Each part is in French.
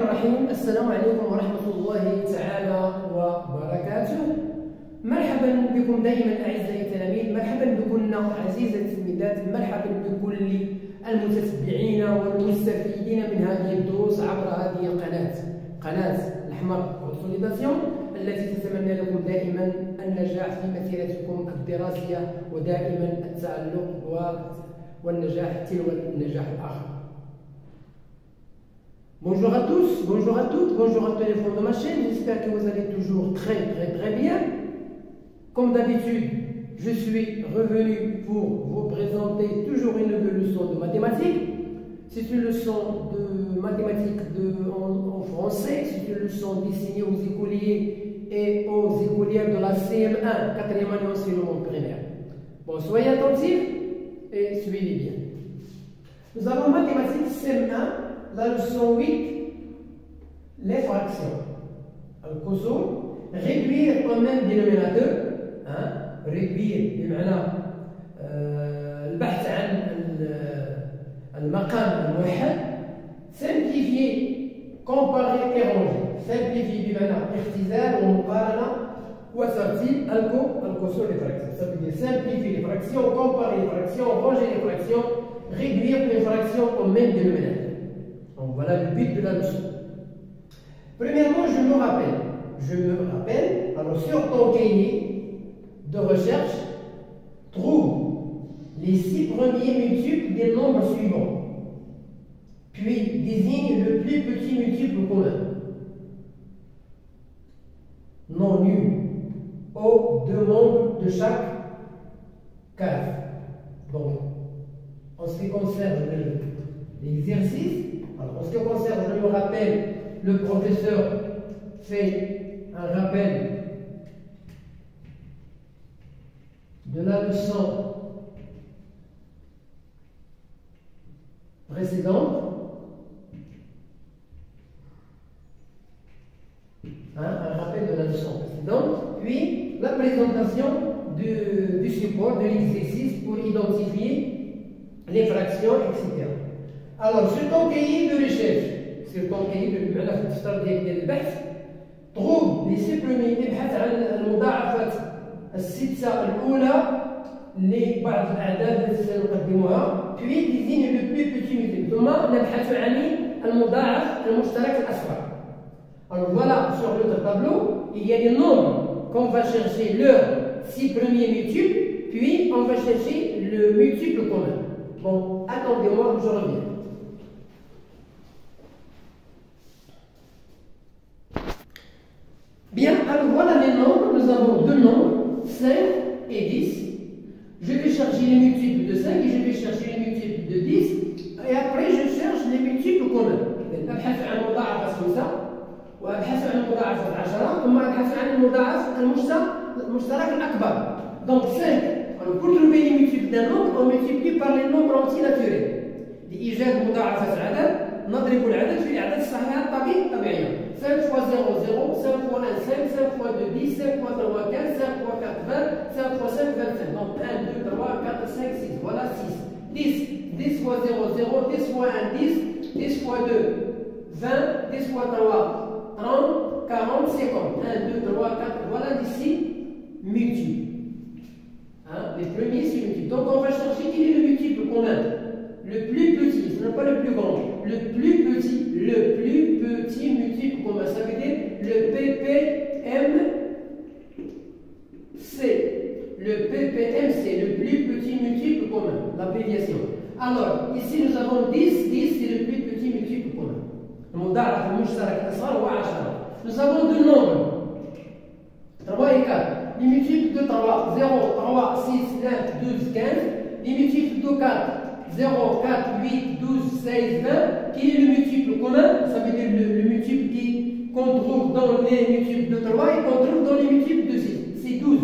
الرحيم. السلام عليكم ورحمة الله تعالى وبركاته. مرحبا بكم دائما أعزائي التلاميذ، مرحبا بكم عزيزي التلميذات، مرحبا بكل المتتبعين والمستفيدين من هذه الدروس عبر هذه قناة الأحمر كونسوليداسيون التي تتمنى لكم دائما النجاح في مسيرتكم الدراسية ودائما التألق والنجاح تلو النجاح الآخر. Bonjour à tous, bonjour à toutes, bonjour à tous les fonds de ma chaîne, j'espère que vous allez toujours très bien. Comme d'habitude, je suis revenu pour vous présenter toujours une nouvelle leçon de mathématiques. C'est une leçon de mathématiques en français, c'est une leçon destinée aux écoliers et aux écolières de la CM1, 4e année enseignement primaire. Bon, soyez attentifs et suivez bien. Nous avons mathématiques CM1. La leçon 8, les fractions. الكسور réduire au même dénominateur. réduire بمعنى البحث عن المقام الموحد. simplifier comparer et ranger. simplifier بمعنى اختزال ومقارنة وترتيب الكسور les fractions. Ça veut dire simplifier les fractions, comparer les fractions, ranger les fractions, réduire les fractions au même dénominateur. Donc voilà le but de la leçon. Premièrement, je me rappelle, alors sur ton cahier de recherche, trouve les 6 premiers multiples des nombres suivants, puis désigne le plus petit multiple commun. Non nul aux 2 membres de chaque case. Donc, en ce qui concerne l'exercice, alors, en ce qui concerne, je me rappelle, le professeur fait un rappel de la leçon précédente. Un rappel de la leçon précédente, puis la présentation du support de l'exercice pour identifier les fractions, etc. Alors, sur ton cahier de recherche, sur ton cahier de البحث, trouve les 6 premiers. ابحث عن المضاعفات الستة الأولى لبعض الأعداد التي سنقدمها، puis désigne le plus petit multiple. ثم نبحث عن المضاعف المشترك الأصغر. Alors voilà, sur notre tableau, il y a des nombres qu'on va chercher leurs 6 premiers multiples, puis on va chercher le multiple commun. Bon, attendez-moi, je reviens. Bien, alors voilà les nombres. Nous avons 2 nombres, 5 et 10. Je vais chercher les multiples de 5 et je vais chercher les multiples de 10. Et après, je cherche les multiples communs. أبحث عن مضاعفة 5 وأبحث عن مضاعفة 10 ثم أبحث عن المضاعف المشترك الأكبر. Donc 5. Alors pour trouver les multiples d'un nombre, on multiplie par les nombres entiers naturels. لإيجاد مضاعفة العدد نضرب العدد في الأعداد الصحيحة الطبيعية. 5 fois 0, 0, 5 fois 1, 5, 5 fois 2, 10, 5 fois 3, 15, 5 fois 4, 20, 5 fois 5, 25. Donc 1, 2, 3, 4, 5, 6. Voilà 6. 10. 10 fois 0, 0, 10 fois 1, 10, 10 fois 2, 20, 10 fois 3, 30, 40, 50. 1, 2, 3, 4. Voilà ici multiples. Les premiers, c'est multiples. Donc on va chercher quel est le multiple commun. Le plus petit, ce n'est pas le plus grand. Le plus petit multiple commun. Ça veut dire le PPMC. Le PPMC, le plus petit multiple commun. L'abréviation. Alors, ici nous avons 10. 10, c'est le plus petit multiple commun. المضاعف المشترك الأصغر هو 10. Nous avons 2 nombres. 3 et 4. Les multiples de 3, 0, 3, 6, 9, 12, 15. Les multiples de 4, 0, 4, 8, 12, 16, 20. Quel est le multiple commun? Ça veut dire le multiple qu'on trouve dans les multiples de 3 et qu'on trouve dans les multiples de 6. C'est 12.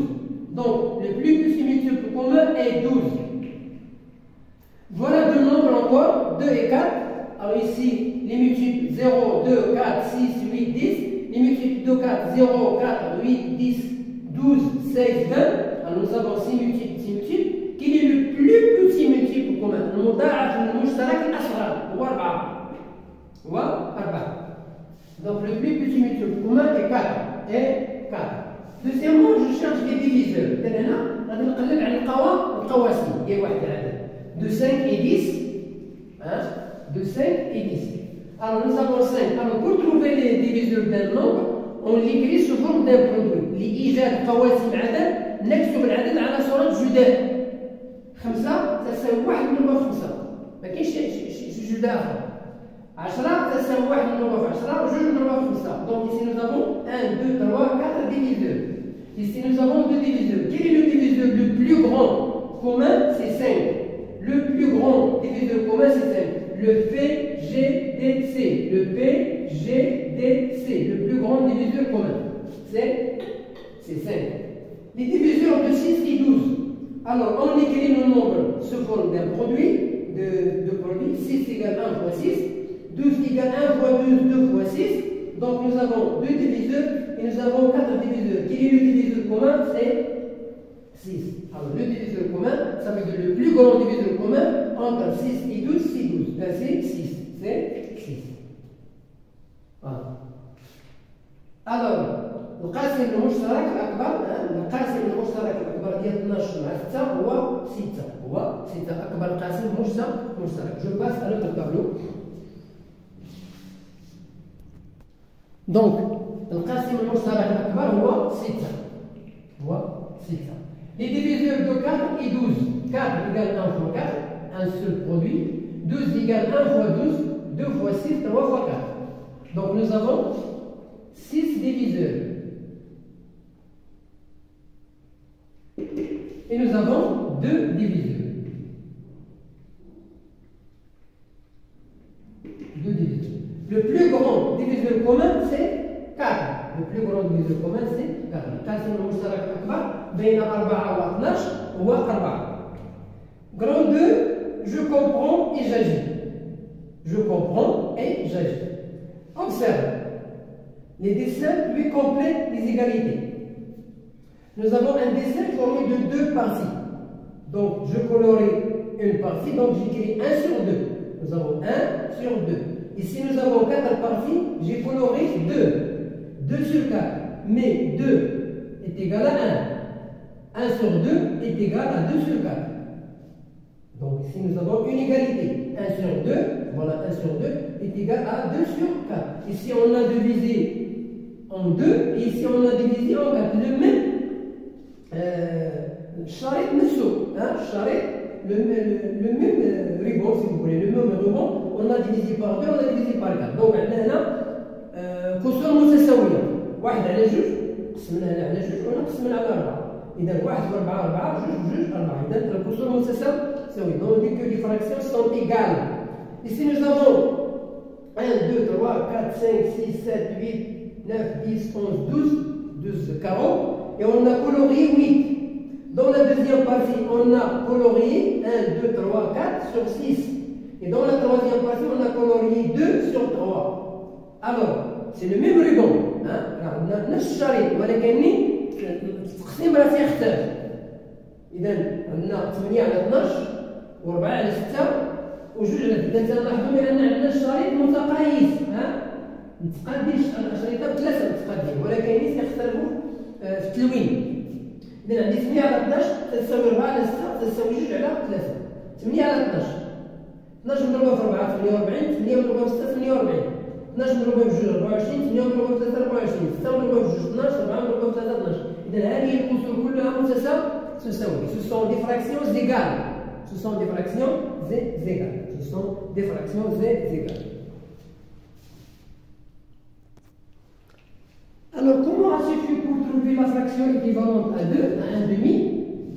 Donc, le plus petit multiple commun est 12. Voilà 2 nombres encore, 2 et 4. Alors ici, les multiples 0, 2, 4, 6, 8, 10. Les multiples de 4, 0, 4, 8, 10, 12, 16, 20. Alors nous avons 6 multiples, 6 multiples. Quel est le plus petit multiple commun? المضاعف المشترك الأصغر هو 4. هو 4. multiple commun est 4. Et 4. Deuxièmement, je cherche des diviseurs. هنا غادي نقلب على القواسم ديال واحد العدد. De 5 et 10. Hein? De 5 et 10. Alors nous avons 5. Alors pour trouver les diviseurs d'un nombre, on l'écrit sous forme d'un produit. لإيجاد قواسم عدد نكتب العدد على صورة جداء. 5 تساوي 1 مضروبة في 5. ما كاينش شي جداء آخر. 10 تساوي 1 مضروبة في 10 و 2 مضروبة في 5. Donc ici nous avons 1, 2, 3, 4 diviseurs. Ici nous avons 2 diviseurs. Quel est le diviseur le plus grand commun? C'est 5. Le plus grand diviseur commun, c'est 5. Le PGDC. Le PGDC. Le plus grand diviseur commun. C'est 5. Les diviseurs de 6 et 12. Alors, on écrit nos nombres sous forme d'un produit. De produit. 6 égale 1 fois 6. 12 égale 1 fois 12, 2 fois 6. Donc, nous avons 2 diviseurs et nous avons 4 diviseurs. Quel est le diviseur commun? C'est 6. Alors, le diviseur commun, ça veut dire le plus grand diviseur commun entre 6 et 12, c'est 12. Là, c'est 6. C'est 6. Voilà. Alors, القاسم المشترك الأكبر القاسم المشترك الأكبر ديال 12 مع 6 هو 6. هو 6 أكبر قاسم مشترك. Je passe à l'autre tableau. Donc, القاسم المشترك الأكبر هو 6. هو 6. Les diviseurs de 4 et 12. 4 égale 1 fois 4, un seul produit. 12 égale 1 fois 12, 2 fois 6, 3 fois 4. Donc nous avons 6 diviseurs. Et nous avons 2 diviseurs. 2 diviseurs. Le plus grand diviseur commun, c'est 4. Le plus grand diviseur commun, c'est 4. القاسم المشترك الأكبر بين 4 و 12 هو 4. Grand 2, je comprends et j'agis. Je comprends et j'agis. Observe. Les dessins lui complètent les égalités. Nous avons un dessin formé de 2 parties. Donc, je colorie une partie, donc j'écris 1 sur 2. Nous avons 1 sur 2. Ici, nous avons 4 parties, j'ai coloré 2. 2 sur 4. Mais 2 est égal à 1. 1 sur 2 est égal à 2 sur 4. Donc ici nous avons une égalité. 1 sur 2, voilà 1 sur 2 est égal à 2 sur 4. Ici on a divisé en 2 et ici on a divisé en 4. Le même charrette نفسه. Charrette, le même ruban si vous voulez, le même ruban, on a divisé par 2, on a divisé par 4. Donc عندنا هنا كسور متساوية. 1 على 2 قسمناها على 2 ونقسمها على 4. إذا 1 في 4 4 2 4. إذا الكسور متساوية. Donc on dit que les fractions sont égales. Ici nous avons 1, 2, 3, 4, 5, 6, 7, 8, 9, 10, 11, 12 carreaux et on a colorié 8. Dans la deuxième partie, on a colorié 1, 2, 3, 4 sur 6. Et dans la troisième partie, on a colorié 2 sur 3. Alors, c'est le même ruban. نفس الشريط ولكن التقسيم راه تيختلف. إذا عندنا 8 على 12 و4 على 6 و2 على 3. تلاحظوا بأن عندنا الشريط متقايس. متقادين الشريطات ثلاثة متقادين ولكن تيختلفوا في التلوين. إذا عندي 8 على 12 تساوي 4 على 6 تساوي 2 على 3. 8 على 12. 12 مضروبة في 4 48. 8 مضروبة في 6 48. 12 مضروبة في 2 24. 8 مضروبة في 3 24. 6 مضروبة في 2 12. 4 مضروبة في 3 12. إذا هذه الكسور كلها متساوية. Ce sont des fractions égales. Ce sont des fractions égales. Ce sont des fractions égales. Alors, comment a-t-il fait pour trouver la fraction équivalente à 2, à 1 demi?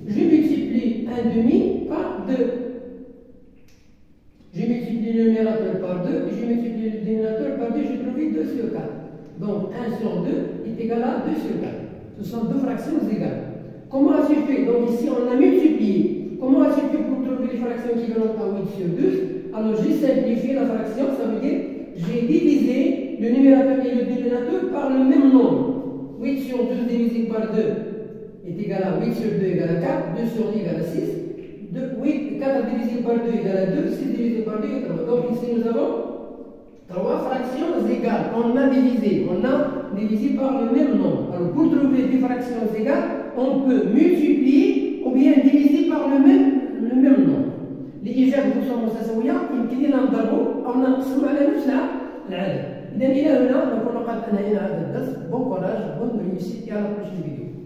Je multiplie 1 demi par 2. Je multiplie le numérateur par 2 et je multiplie le dénominateur par 2. J'ai trouvé 2 sur 4. Donc, 1 sur 2 est égal à 2 sur 4. Ce sont deux fractions égales. Comment a-t-il fait? Donc ici on a multiplié. Comment a-t-il fait pour trouver les fractions équivalentes à 8 sur 12? Alors j'ai simplifié la fraction, ça veut dire j'ai divisé le numérateur et le dénominateur par le même nombre. 8 sur 12 divisé par 2 est égal à 8 sur 2 égale à 4, 2 sur 2 égale à 6, 4 divisé par 2 égale à 2, 6 divisé par 2 égale à 3. Donc ici nous avons Trois fractions égales. On a divisé par le même nombre. Alors pour trouver des fractions égales, on peut multiplier ou bien diviser par le même nombre. الإجابة توصل متساوية يمكن لنا نضربوا أو نقسموا على نفس العدد. إذا إلى هنا نكون قد أنهينا هذا الدرس. بون كوراج، بون ريوسيت، إلى la prochaine vidéo.